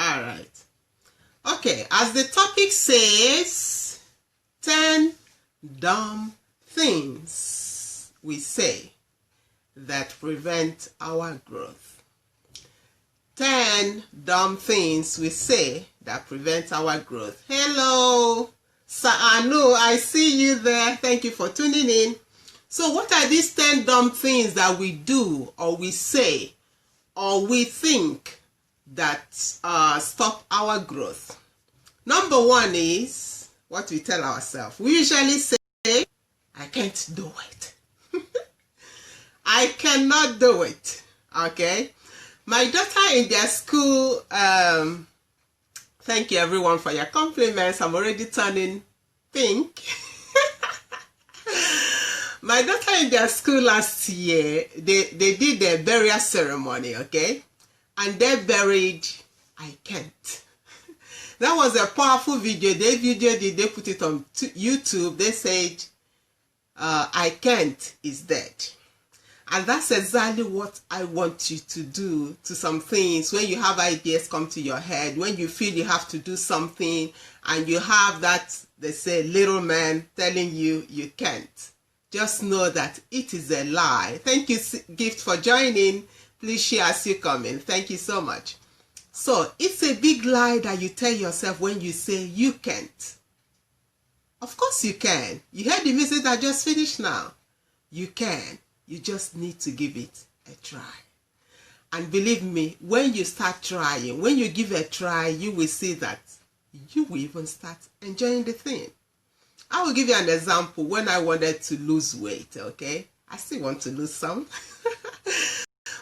All right. Okay, as the topic says, 10 dumb things we say that prevent our growth. 10 dumb things we say that prevent our growth. Hello, Sir Anu, I see you there. Thank you for tuning in. So what are these 10 dumb things that we do or we say or we think that stop our growth? Number one is what we tell ourselves. We usually say, I can't do it. I cannot do it. Okay? My daughter in their school, thank you everyone for your compliments. I'm already turning pink. My daughter in their school last year, they did their burial ceremony, okay? And they buried, I can't. That was a powerful video. They put it on YouTube. They said, I can't is dead. And that's exactly what I want you to do to some things. When you have ideas come to your head, when you feel you have to do something and you have that, they say, little man telling you you can't. Just know that it is a lie. Thank you, Gift, for joining. Please share as you come in. Thank you so much. So, it's a big lie that you tell yourself when you say you can't. Of course you can. You heard the message I just finished now. You can. You just need to give it a try. And believe me, when you start trying, when you give a try, you will see that you will even start enjoying the thing. I will give you an example when I wanted to lose weight, okay? I still want to lose some.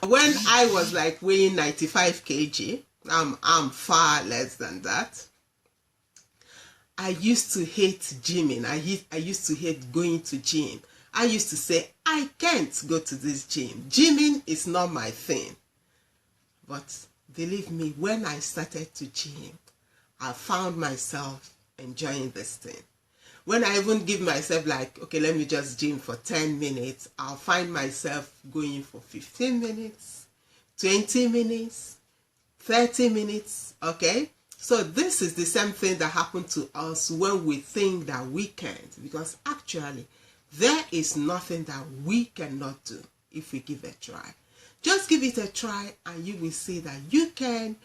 When I was like weighing 95 kg, I'm far less than that. I used to hate gymming. I used to hate going to gym. I used to say, I can't go to this gym. Gymming is not my thing. But believe me, when I started to gym, I found myself enjoying this thing. When I even give myself like, okay, let me just gym for 10 minutes, I'll find myself going for 15 minutes, 20 minutes, 30 minutes, okay? So this is the same thing that happened to us when we think that we can't, because actually there is nothing that we cannot do if we give a try. Just give it a try and you will see that you can.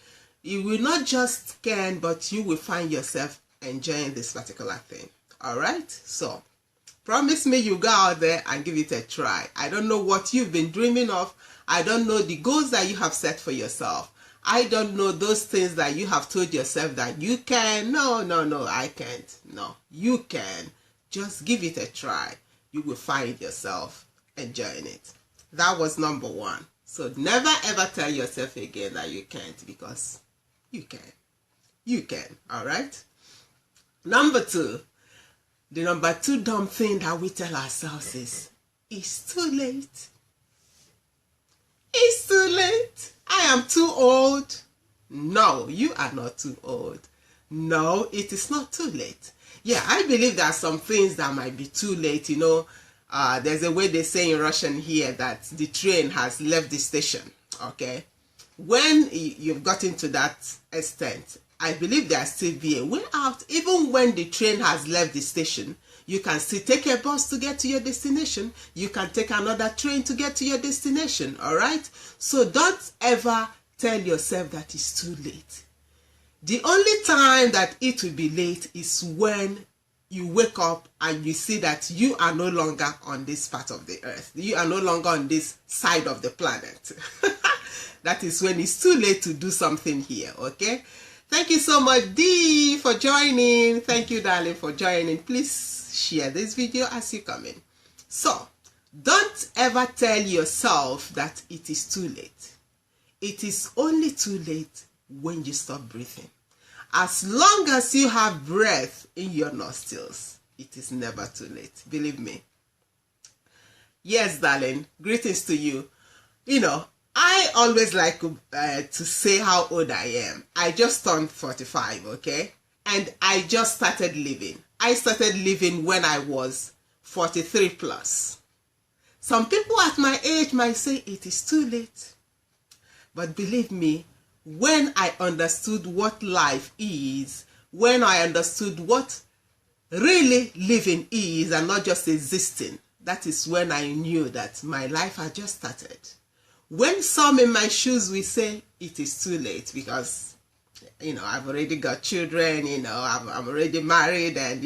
You will not just can, but you will find yourself enjoying this particular thing. All right? So promise me you go out there and give it a try. I don't know what you've been dreaming of. I don't know the goals that you have set for yourself. I don't know those things that you have told yourself that you can. No, I can't. No, you can. Just give it a try. You will find yourself enjoying it. That was number one. So never ever tell yourself again that you can't, because you can. You can. All right? Number two. The number two dumb thing that we tell ourselves is, it's too late. It's too late. I am too old. No, you are not too old. No, it is not too late. Yeah, I believe there are some things that might be too late. You know, there's a way they say in Russian here that the train has left the station. Okay? When you've gotten to that extent, I believe there still be a way out. Even when the train has left the station, you can still take a bus to get to your destination. You can take another train to get to your destination, all right? So don't ever tell yourself that it's too late. The only time that it will be late is when you wake up and you see that you are no longer on this part of the earth. You are no longer on this side of the planet. That is when it's too late to do something here, okay? Thank you so much, Dee, for joining. Thank you, darling, for joining. Please share this video as you come in. So, don't ever tell yourself that it is too late. It is only too late when you stop breathing. As long as you have breath in your nostrils, it is never too late. Believe me. Yes, darling. Greetings to you. You know, I always like to say how old I am. I just turned 45, okay? And I just started living. I started living when I was 43 plus. Some people at my age might say it is too late. But believe me, when I understood what life is, when I understood what really living is and not just existing, that is when I knew that my life had just started. When some in my shoes will say it is too late because, I've already got children, I'm already married, and,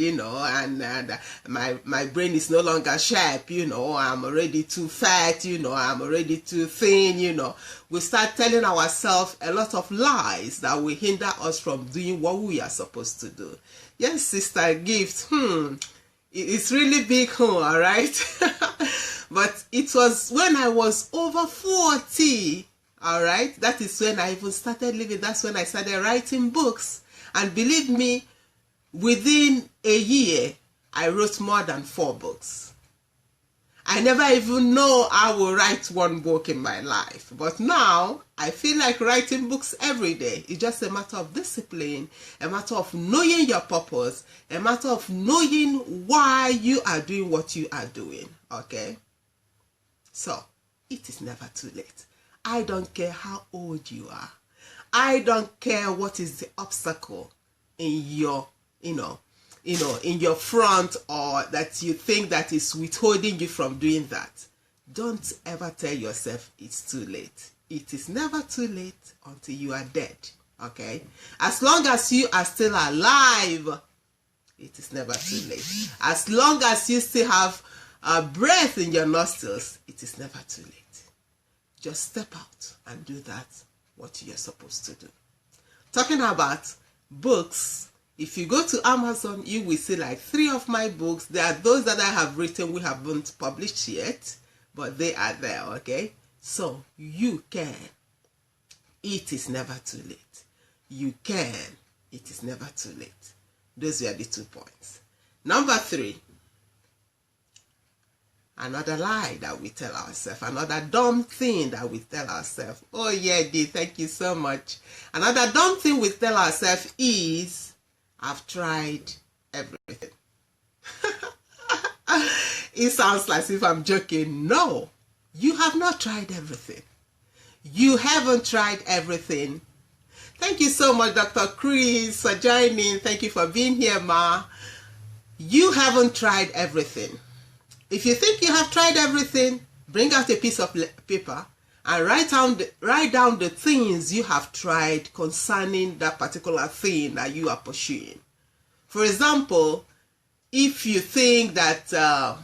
and my brain is no longer sharp, I'm already too fat, I'm already too thin, we start telling ourselves a lot of lies that will hinder us from doing what we are supposed to do. Yes, Sister Gift, it's really big, all right? But it was when I was over 40, all right, that is when I even started living. That's when I started writing books. And believe me, within a year, I wrote more than 4 books. I never even know I will write one book in my life. But now, I feel like writing books every day. It's just a matter of discipline, a matter of knowing your purpose, a matter of knowing why you are doing what you are doing, okay? So, it is never too late. I don't care how old you are. I don't care what is the obstacle in your, in your front, or that you think that is withholding you from doing that. Don't ever tell yourself it's too late. It is never too late until you are dead, okay? As long as you are still alive, it is never too late. As long as you still have a breath in your nostrils, it is never too late. Just step out and do that, what you're supposed to do. Talking about books, if you go to Amazon, you will see like 3 of my books. There are those that I have written we haven't published yet, but they are there, okay? So you can. It is never too late. You can. It is never too late. Those were the 2 points. Number 3. Another lie that we tell ourselves, another dumb thing that we tell ourselves. Oh yeah, Dee, thank you so much. Another dumb thing we tell ourselves is, I've tried everything. It sounds like if I'm joking. No, you have not tried everything. You haven't tried everything. Thank you so much, Dr. Chris, for joining. Thank you for being here, Ma. You haven't tried everything. If you think you have tried everything, bring out a piece of paper and write down the things you have tried concerning that particular thing that you are pursuing. For example, if you think that,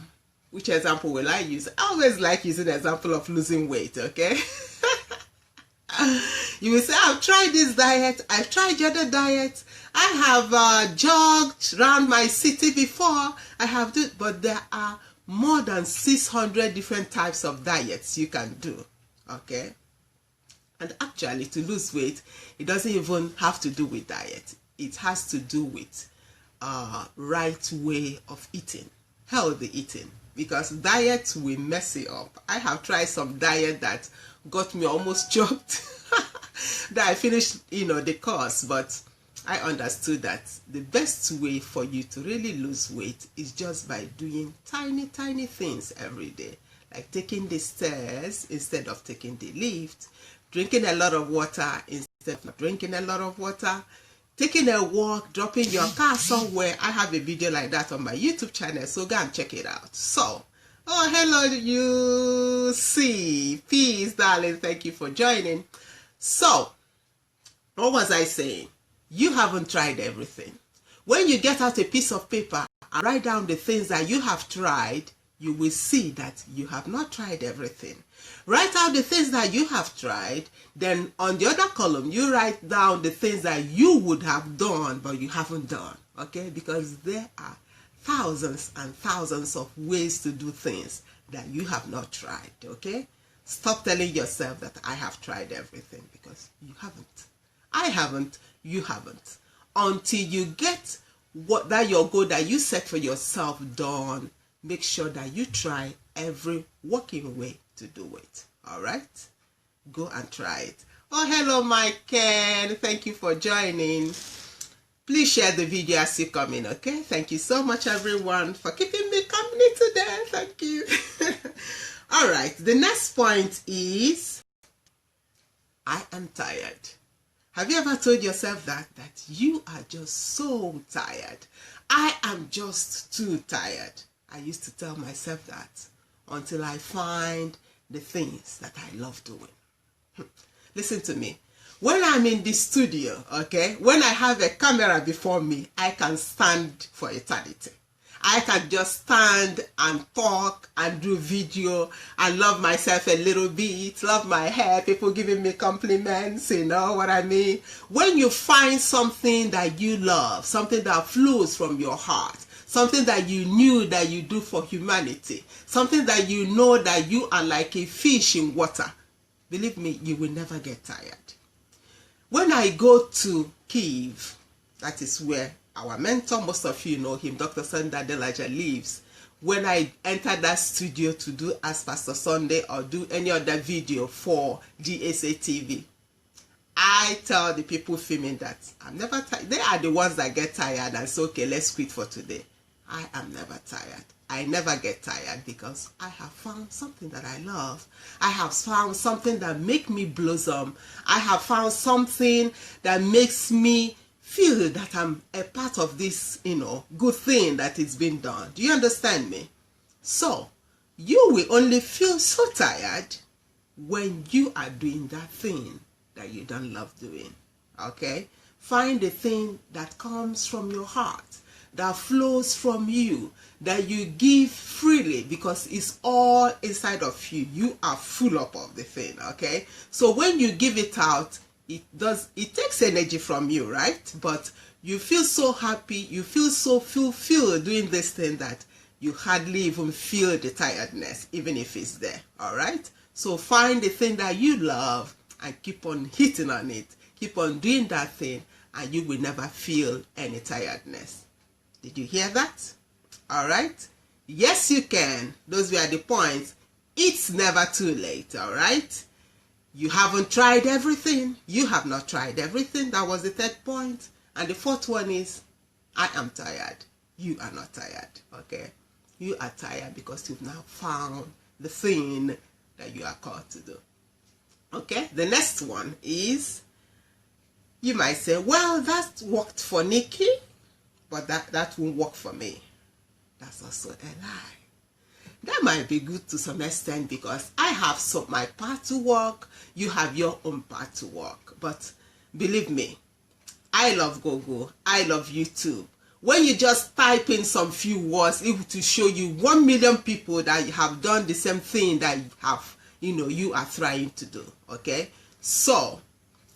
which example will I use? I always like using the example of losing weight, okay? You will say, I've tried this diet, I've tried the other diet, I have jogged around my city before, I have done, but there are more than 600 different types of diets you can do, okay? And actually, to lose weight, it doesn't even have to do with diet. It has to do with right way of eating, healthy eating, because diet will mess you up. I have tried some diet that got me almost choked. That I finished, the course, but I understood that the best way for you to really lose weight is just by doing tiny things every day, like taking the stairs instead of taking the lift, drinking a lot of water instead of drinking a lot of water, taking a walk, dropping your car somewhere. I have a video like that on my YouTube channel, so go and check it out. So, oh, hello, you see, peace, darling, thank you for joining. So, what was I saying? You haven't tried everything. When you get out a piece of paper and write down the things that you have tried, you will see that you have not tried everything. Write out the things that you have tried, then on the other column, you write down the things that you would have done, but you haven't done, okay? Because there are thousands and thousands of ways to do things that you have not tried, okay? Stop telling yourself that I have tried everything, because you haven't. I haven't. You haven't. Until you get your goal that you set for yourself done, make sure that you try every working way to do it. All right? Go and try it. Oh, hello, Mike Ken. Thank you for joining. Please share the video as you come in, okay? Thank you so much, everyone, for keeping me company today. Thank you. All right. The next point is, I am tired. Have you ever told yourself that you are just so tired? I am just too tired. I used to tell myself that until I find the things that I love doing. Listen to me. When I'm in the studio, okay, when I have a camera before me, I can stand for eternity. I can just stand and talk and do video and love myself a little bit, love my hair, people giving me compliments, you know what I mean? When you find something that you love, something that flows from your heart, something that you knew that you do for humanity, something that you know that you are like a fish in water, believe me, you will never get tired. When I go to Kyiv, that is where our mentor, most of you know him, Dr. Sunday Adelaja, lives. When I enter that studio to do Ask Pastor Sunday or do any other video for GSA TV, I tell the people filming that I'm never tired. They are the ones that get tired and say, okay, let's quit for today. I am never tired. I never get tired because I have found something that I love. I have found something that makes me blossom. I have found something that makes me feel that I'm a part of this, good thing that is being done. Do you understand me? So, you will only feel so tired when you are doing that thing that you don't love doing. Okay? Find the thing that comes from your heart, that flows from you, that you give freely because it's all inside of you. You are full up of the thing, okay? So when you give it out, it takes energy from you, right? But you feel so happy, you feel so fulfilled doing this thing that you hardly even feel the tiredness, even if it's there, all right? So find the thing that you love and keep on hitting on it. Keep on doing that thing and you will never feel any tiredness. Did you hear that? All right? Yes, you can. Those were the points. It's never too late, all right? You haven't tried everything. You have not tried everything. That was the third point. And the fourth one is, I am tired. You are not tired, okay? You are tired because you've now found the thing that you are called to do. Okay? The next one is, you might say, well, that worked for Nikki, but that won't work for me. That's also a lie. That might be good to some extent because I have my part to work, you have your own part to work. But believe me, I love Google, I love YouTube. When you just type in some few words, it will show you 1 million people that have done the same thing that you are trying to do, okay? So,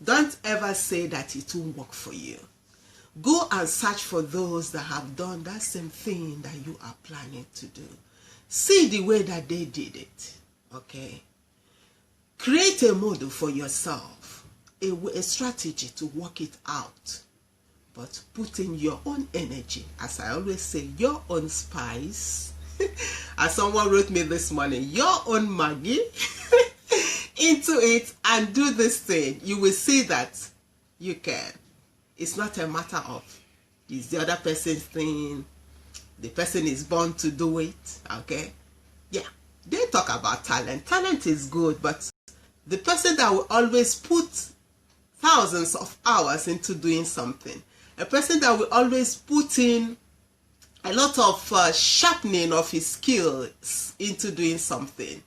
don't ever say that it won't work for you. Go and search for those that have done that same thing that you are planning to do. See the way that they did it, okay? Create a model for yourself, a strategy to work it out. But put in your own energy, as I always say, your own spice. As someone wrote me this morning, your own Maggie into it and do this thing. You will see that you can. It's not a matter of, is the other person's thing, the person is born to do it, okay? Yeah, they talk about talent. Talent is good, but the person that will always put thousands of hours into doing something, a person that will always put in a lot of sharpening of his skills into doing something,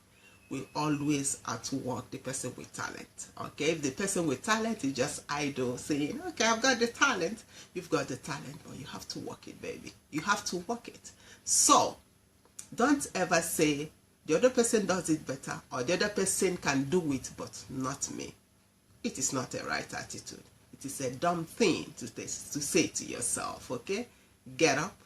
will always outwork the person with talent, okay? If the person with talent is just idle saying, okay, I've got the talent, you've got the talent, but you have to work it, baby. You have to work it. So, don't ever say, the other person does it better, or the other person can do it, but not me. It is not a right attitude. It is a dumb thing to say to yourself, okay? Get up,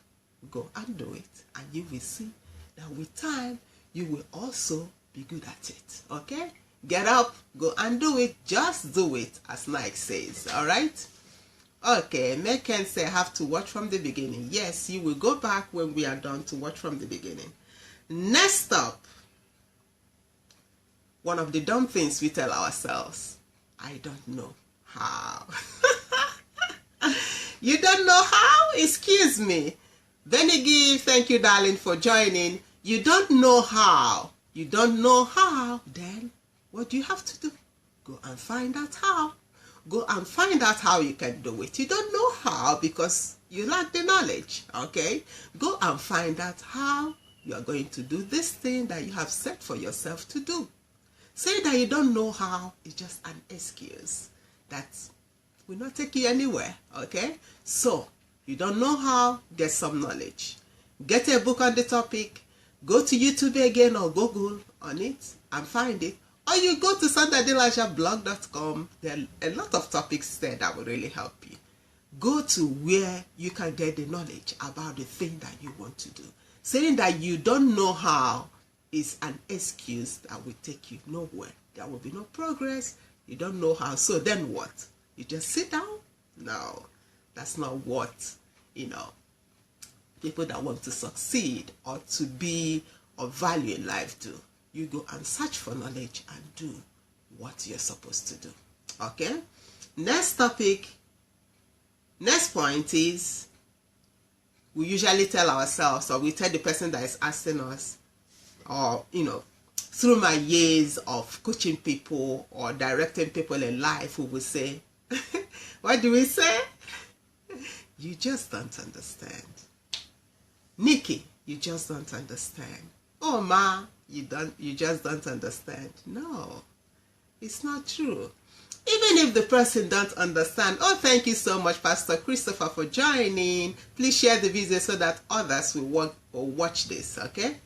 go and do it, and you will see that with time, you will also be good at it, okay? Get up, go and do it. Just do it, as Nike says, all right? Okay, Megan say I have to watch from the beginning. Yes, you will go back when we are done to watch from the beginning. Next up, one of the dumb things we tell ourselves, I don't know how. You don't know how? Excuse me. Benigi, thank you, darling, for joining. You don't know how. You don't know how. Then what do you have to do? Go and find out how. go and find out how you can do it. You don't know how because you lack the knowledge, okay? Go and find out how you are going to do this thing that you have set for yourself to do. Saying that you don't know how is just an excuse that will not take you anywhere, okay? So, you don't know how, get some knowledge. Get a book on the topic, go to YouTube again or Google on it and find it. Or you go to adelajablog.com. There are a lot of topics there that will really help you. Go to where you can get the knowledge about the thing that you want to do. Saying that you don't know how is an excuse that will take you nowhere. There will be no progress. You don't know how. So then what? You just sit down? No, that's not what, people that want to succeed or to be of value in life do. You go and search for knowledge and do what you're supposed to do. Okay? Next topic, next point is, we usually tell ourselves, or we tell the person that is asking us, or, through my years of coaching people or directing people in life, who will say, what do we say? You just don't understand. Nikki, you just don't understand. Oh, Ma, you just don't understand. No, it's not true. Even if the person don't understand, oh, thank you so much, Pastor Christopher, for joining. Please share the video so that others will watch this, okay?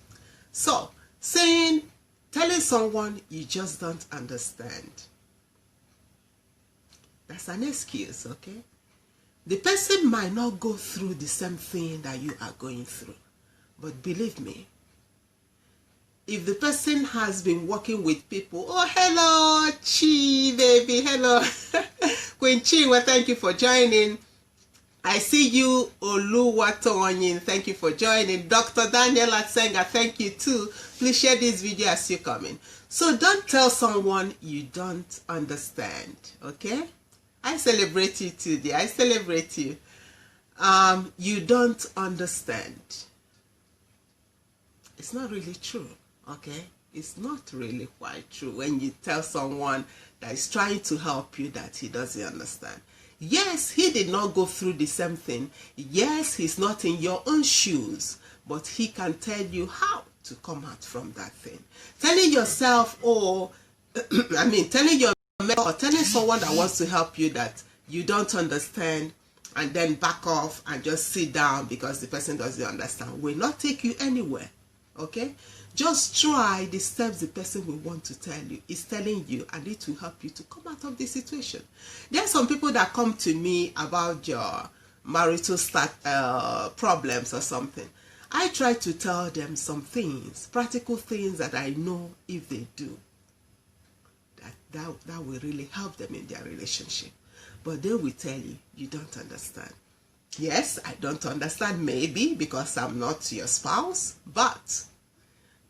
So, telling someone you just don't understand, that's an excuse, okay? The person might not go through the same thing that you are going through, but believe me, if the person has been working with people, oh, hello, Chi, baby, hello. Queen Chi, well, thank you for joining. I see you, Oluwatonyin, thank you for joining. Dr. Daniel Atsenga, thank you too. Please share this video as you come in. So don't tell someone you don't understand, okay? I celebrate you today. I celebrate you. You don't understand. It's not really true. Okay, it's not really quite true when you tell someone that is trying to help you that he doesn't understand. Yes, he did not go through the same thing. Yes, he's not in your own shoes, but he can tell you how to come out from that thing. Telling yourself, telling your mentor or telling someone that wants to help you that you don't understand and then back off and just sit down because the person doesn't understand will not take you anywhere. Okay? Just try the steps the person will want to tell you, is telling you, and it will help you to come out of the situation. There are some people that come to me about your marital problems or something. I try to tell them some things, practical things that I know if they do, that will really help them in their relationship. But they will tell you, you don't understand. Yes, I don't understand maybe because I'm not your spouse, but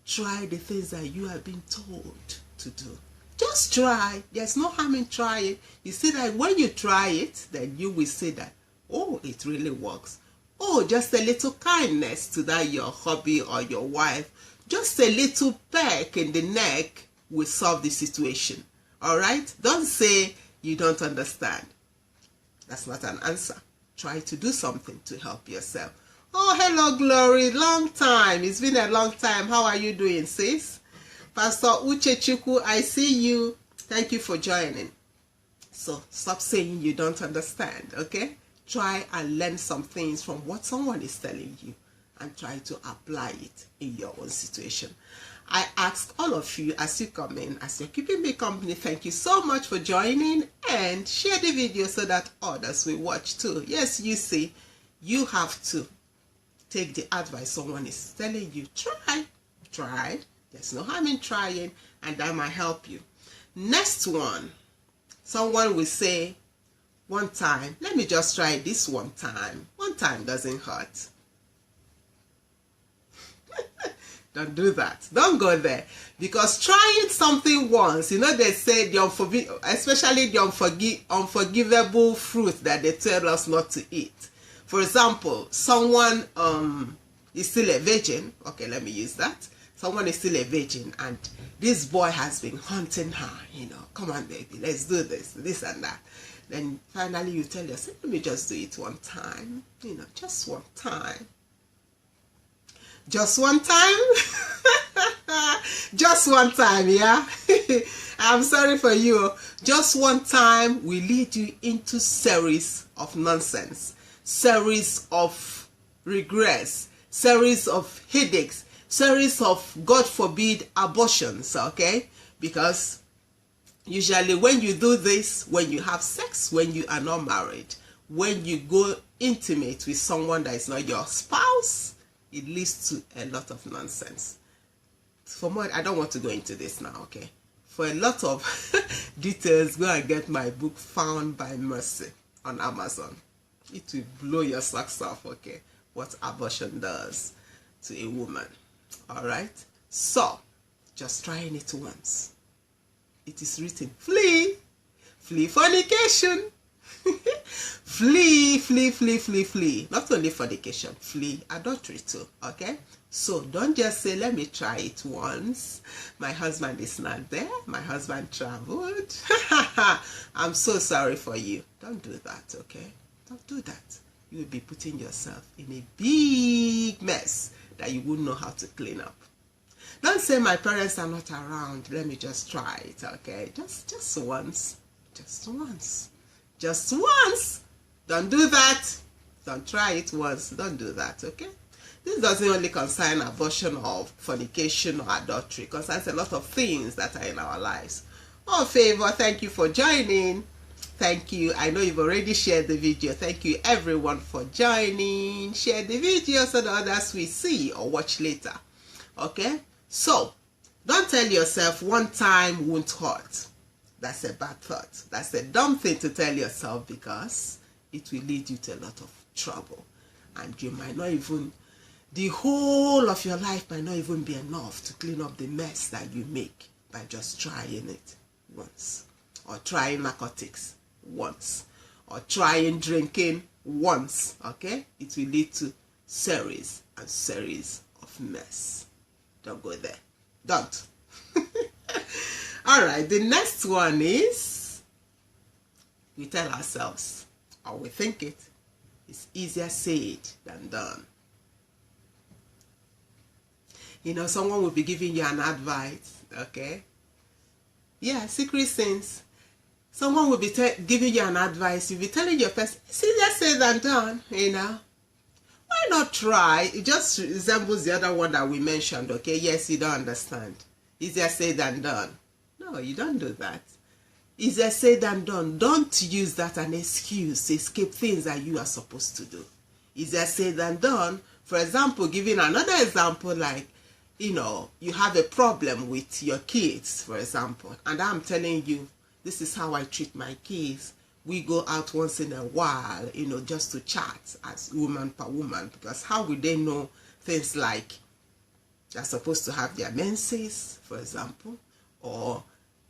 try the things that you have been told to do. Just try. There's no harm in trying. You see that when you try it, then you will see that, oh, it really works. Oh, just a little kindness to that your hubby or your wife, just a little peck in the neck will solve the situation. All right? Don't say you don't understand. That's not an answer. Try to do something to help yourself. Oh, hello, Glory. Long time. It's been a long time. How are you doing, sis? Pastor Uchechukwu, I see you. Thank you for joining. So, stop saying you don't understand, okay? Try and learn some things from what someone is telling you and try to apply it in your own situation. I ask all of you as you come in, as you're keeping me company, thank you so much for joining and share the video so that others will watch too. Yes, you see, you have to take the advice someone is telling you. Try. There's no harm in trying, and that might help you. Next one, someone will say, one time, let me just try this one time. One time doesn't hurt. Don't do that. Don't go there. Because trying something once, they say especially the unforgivable fruit that they tell us not to eat. For example, someone is still a virgin. Okay, let me use that. Someone is still a virgin and this boy has been hunting her. Come on, baby, let's do this and that. Then finally you tell yourself, let me just do it one time. Just one time. Just one time? Just one time, yeah? I'm sorry for you. Just one time will lead you into series of nonsense, series of regrets, series of headaches, series of, God forbid, abortions, okay? Because usually when you do this, when you have sex, when you are not married, when you go intimate with someone that is not your spouse, it leads to a lot of nonsense. For more, I don't want to go into this now, okay? For a lot of details, go and get my book, Found by Mercy, on Amazon. It will blow your socks off, okay? What abortion does to a woman, all right? So, just trying it once. It is written, flee fornication. Flee. Not only fornication, flee adultery too, okay? So don't just say, let me try it once. My husband is not there. My husband traveled. I'm so sorry for you. Don't do that, okay? Don't do that. You will be putting yourself in a big mess that you wouldn't know how to clean up. Don't say, my parents are not around. Let me just try it, okay? Just once. Just once. Just once. Don't do that. Don't try it once. Don't do that, okay? This doesn't only concern abortion or fornication or adultery. It concerns a lot of things that are in our lives. Oh, Favor, thank you for joining. Thank you. I know you've already shared the video. Thank you, everyone, for joining. Share the video so that others will see or watch later. Okay? So, don't tell yourself one time won't hurt. That's a bad thought. That's a dumb thing to tell yourself, because it will lead you to a lot of trouble. And you might not even, the whole of your life might not even be enough to clean up the mess that you make by just trying it once. Or trying narcotics once. Or trying drinking once. Okay? It will lead to series and series of mess. Don't go there. Don't. All right, the next one is, we tell ourselves, or we think it's easier said than done. Someone will be giving you an advice, okay? Yeah, secret sins. Someone will be giving you an advice. You'll be telling your person, it's easier said than done, Why not try? It just resembles the other one that we mentioned, okay? Yes, you don't understand. Easier said than done. No, you don't do that. Easier said than done. Don't use that as an excuse to escape things that you are supposed to do. Easier said than done. For example, giving another example, like, you have a problem with your kids, for example, and I'm telling you, this is how I treat my kids. We go out once in a while, just to chat as woman per woman, because how would they know things like they're supposed to have their menses, for example, or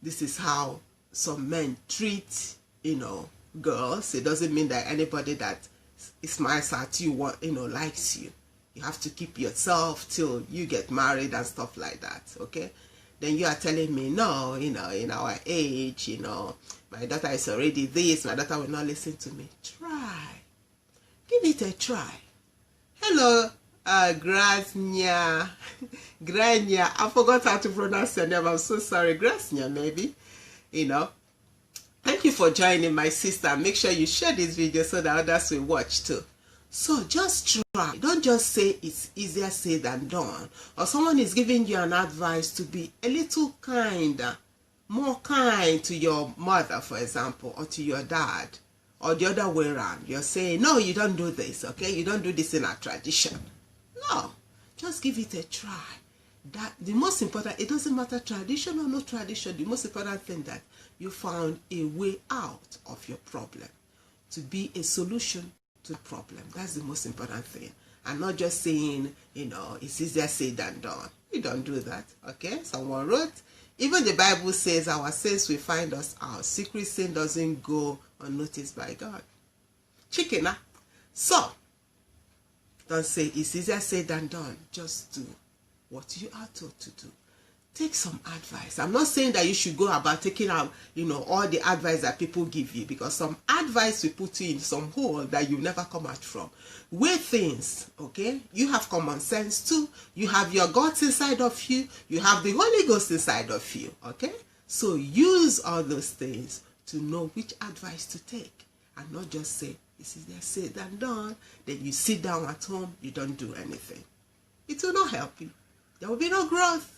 this is how some men treat, girls. It doesn't mean that anybody that smiles at you, likes you. You have to keep yourself till you get married and stuff like that, okay? Then you are telling me, no, in our age, my daughter is already this, my daughter will not listen to me. Try. Give it a try. Hello, Grania. Grania. I forgot how to pronounce your name. I'm so sorry. Grania, maybe. Thank you for joining, my sister. Make sure you share this video so that others will watch too. So just try. Don't just say it's easier said than done. Or someone is giving you an advice to be a little kinder, more kind to your mother, for example, or to your dad, or the other way around. You're saying, no, you don't do this, okay? You don't do this in our tradition. No, just give it a try. That the most important, it doesn't matter tradition or no tradition, the most important thing that you found a way out of your problem, to be a solution to the problem. That's the most important thing. And not just saying, it's easier said than done. You don't do that, okay? Someone wrote, even the Bible says our sins will find us out. Secret sin doesn't go unnoticed by God. Chicken, huh? So, don't say it's easier said than done. Just do what you are told to do. take some advice. I'm not saying that you should go about taking out, all the advice that people give you, because some advice will put you in some hole that you never come out from. Weigh things, okay? You have common sense too. You have your God inside of you. You have the Holy Ghost inside of you, okay? So use all those things to know which advice to take, and not just say, this is there said and done. Then you sit down at home, you don't do anything. It will not help you. There will be no growth.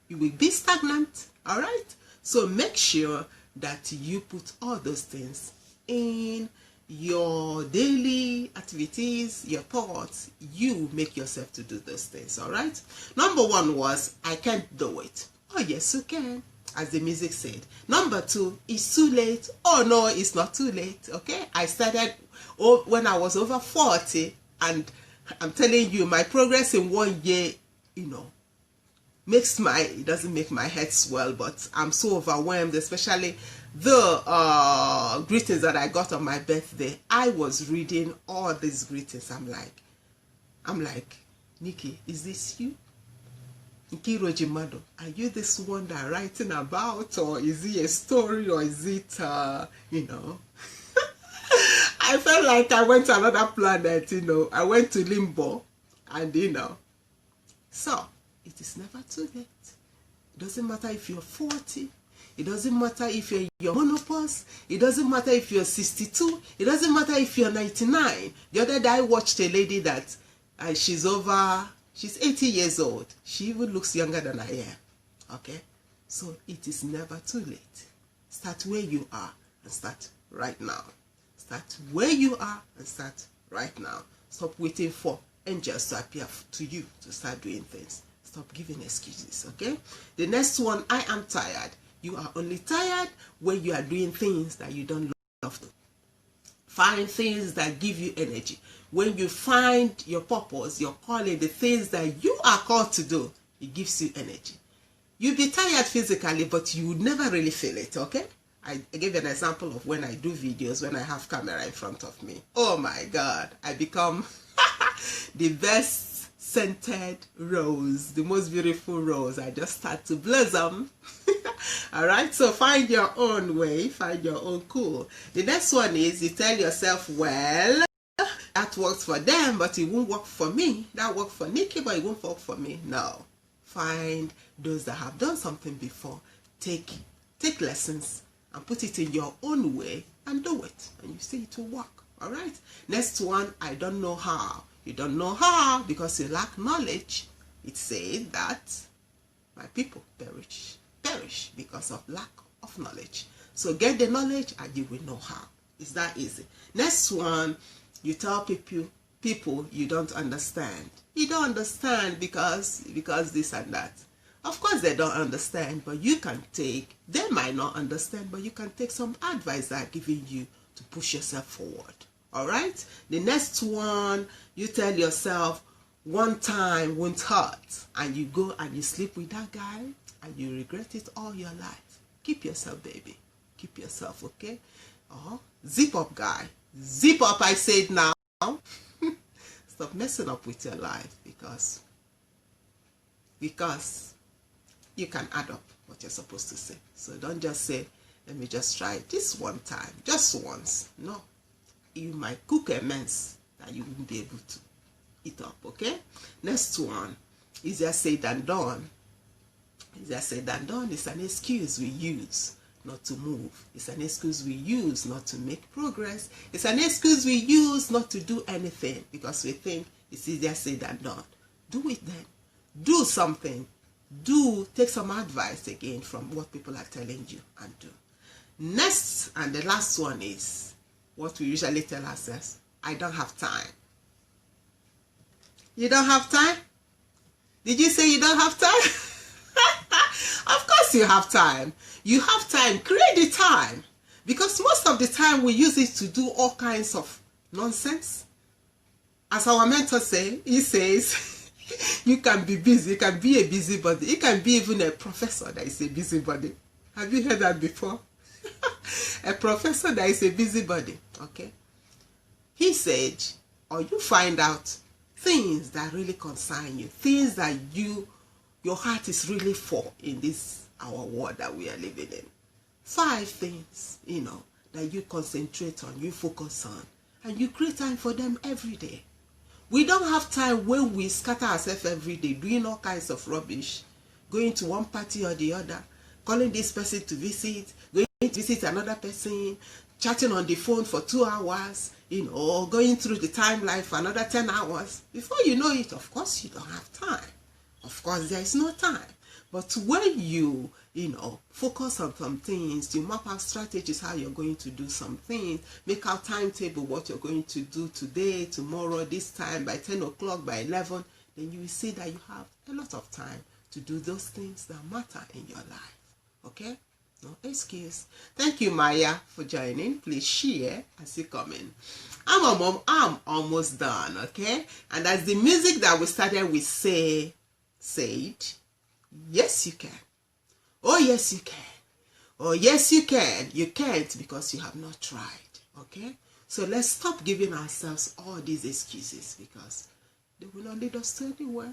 You will be stagnant, all right? So make sure that you put all those things in your daily activities, your thoughts. You make yourself to do those things, all right? Number 1 was, I can't do it. Oh, yes, you can, as the music said. Number 2, it's too late. Oh, no, it's not too late, okay? I started when I was over 40, and I'm telling you, my progress in 1 year, it doesn't make my head swell, but I'm so overwhelmed, especially the greetings that I got on my birthday. I was reading all these greetings. I'm like, Nikki, is this you? Nkiru Ojimadu, are you this one that I'm writing about, or is it a story, or is it, I felt like I went to another planet, I went to limbo, and so it is never too late. It doesn't matter if you're 40. It doesn't matter if you're in your menopause. It doesn't matter if you're 62. It doesn't matter if you're 99. The other day I watched a lady that she's 80 years old. She even looks younger than I am. Okay? So it is never too late. Start where you are and start right now. Start where you are and start right now. Stop waiting for angels to appear to you to start doing things. Stop giving excuses, okay? The next one, I am tired. You are only tired when you are doing things that you don't love to. Find things that give you energy. When you find your purpose, your calling, the things that you are called to do, it gives you energy. You'll be tired physically, but you would never really feel it, okay? I gave an example of when I do videos, when I have camera in front of me. Oh my God, I become the best scented rose, the most beautiful rose. I just start to blossom. All right, so find your own way, find your own cool. The next one is, you tell yourself, well, that works for them, but it won't work for me. That worked for Nikki, but it won't work for me. No, find those that have done something before. Take lessons and put it in your own way and do it, and you see it will work. All right, next one, I don't know how. You don't know how because you lack knowledge. It says that my people perish because of lack of knowledge. So get the knowledge and you will know how. It's that easy. Next one, you tell people you don't understand. You don't understand because this and that. Of course they don't understand, but they might not understand, but you can take some advice that I'm giving you to push yourself forward. All right, the next one, you tell yourself, one time won't hurt, and you go and you sleep with that guy and you regret it all your life. Keep yourself, baby. Keep yourself, okay? Zip up, guy. Zip up, I said now. Stop messing up with your life because you can add up what you're supposed to say. So don't just say, let me just try it this one time, just once. No. You might cook a mess that you won't be able to eat up, okay? Next one, easier said than done. Easier said than done is an excuse we use not to move. It's an excuse we use not to make progress. It's an excuse we use not to do anything because we think it's easier said than done. Do it then. Do something. Take some advice again from what people are telling you and do. Next and the last one is what we usually tell ourselves, I don't have time. You don't have time? Did you say you don't have time? Of course you have time. You have time. Create the time. Because most of the time we use it to do all kinds of nonsense. As our mentor he says, you can be busy. You can be a busybody. You can be even a professor that is a busybody. Have you heard that before? A professor that is a busybody, okay? He said, or you find out things that really concern you, things that you your heart is really for in this our world that we are living in. 5 things, that you concentrate on, you focus on, and you create time for them every day. We don't have time when we scatter ourselves every day, doing all kinds of rubbish, going to one party or the other, calling this person to visit, going to visit another person, chatting on the phone for 2 hours, or going through the timeline for another 10 hours. Before you know it, of course, you don't have time. Of course, there is no time. But when you, focus on some things, you map out strategies, how you're going to do some things, make out timetable, what you're going to do today, tomorrow, this time, by 10 o'clock, by 11, then you will see that you have a lot of time to do those things that matter in your life. Okay? No excuse. Thank you, Maya, for joining. Please share as you come in. I'm almost done, okay? And that's the music that we started with said, yes, you can. Oh, yes, you can. Oh, yes, you can. You can't because you have not tried, okay? So let's stop giving ourselves all these excuses because they will not lead us to anywhere.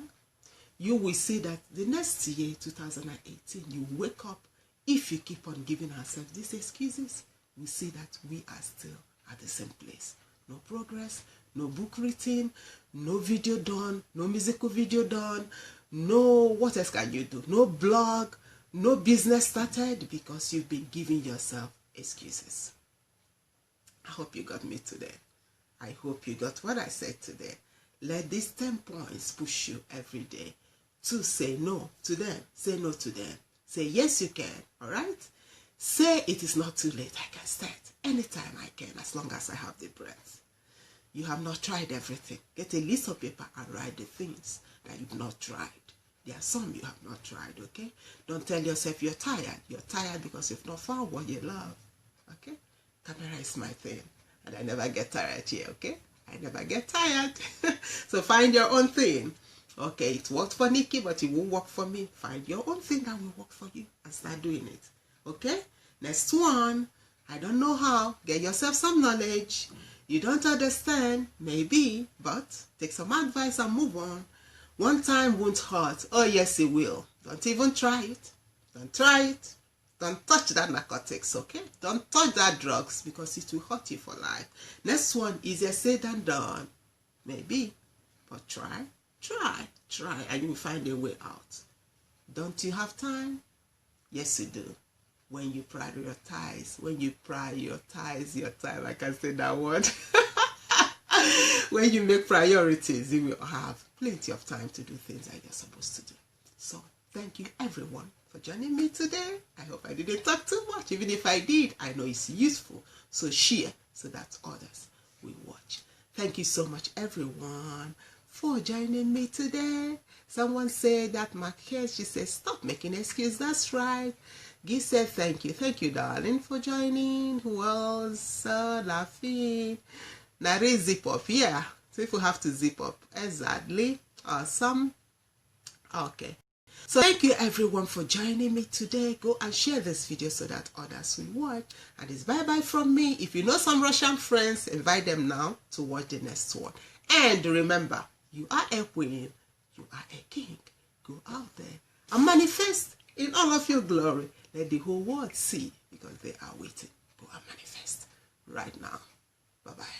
You will see that the next year, 2018, you wake up. If you keep on giving ourselves these excuses, we see that we are still at the same place. No progress, no book written, no video done, no musical video done, no, what else can you do? No blog, no business started because you've been giving yourself excuses. I hope you got me today. I hope you got what I said today. Let these 10 points push you every day to say no to them. Say no to them. Say yes, you can. All right? Say it is not too late. I can start anytime I can as long as I have the breath. You have not tried everything. Get a list of paper and write the things that you've not tried. There are some you have not tried, okay? Don't tell yourself you're tired. You're tired because you've not found what you love, okay? Camera is my thing, and I never get tired here, okay? I never get tired. So find your own thing. Okay, it worked for Nikki, but it won't work for me. Find your own thing that will work for you and start doing it, okay? Next one, I don't know how. Get yourself some knowledge. You don't understand, maybe, but take some advice and move on. One time won't hurt. Oh, yes, it will. Don't even try it. Don't try it. Don't touch that narcotics, okay? Don't touch that drugs because it will hurt you for life. Next one, easier said than done. Maybe, but try, and you'll find a way out. Don't you have time? Yes, you do. When you prioritize your time, I can say that word. When you make priorities, you will have plenty of time to do things that you're supposed to do. So, thank you everyone for joining me today. I hope I didn't talk too much. Even if I did, I know it's useful. So share so that others will watch. Thank you so much everyone for joining me today. Someone said that Marquez, she said, stop making excuses. That's right. Guy said, thank you. Thank you, darling, for joining. Who else? Laughing. Nare zip up. Yeah. So if we have to zip up. Exactly. Awesome. Okay. So thank you everyone for joining me today. Go and share this video so that others will watch. And it's bye-bye from me. If you know some Russian friends, invite them now to watch the next one. And remember, you are a queen. You are a king. Go out there and manifest in all of your glory. Let the whole world see because they are waiting. Go and manifest right now. Bye-bye.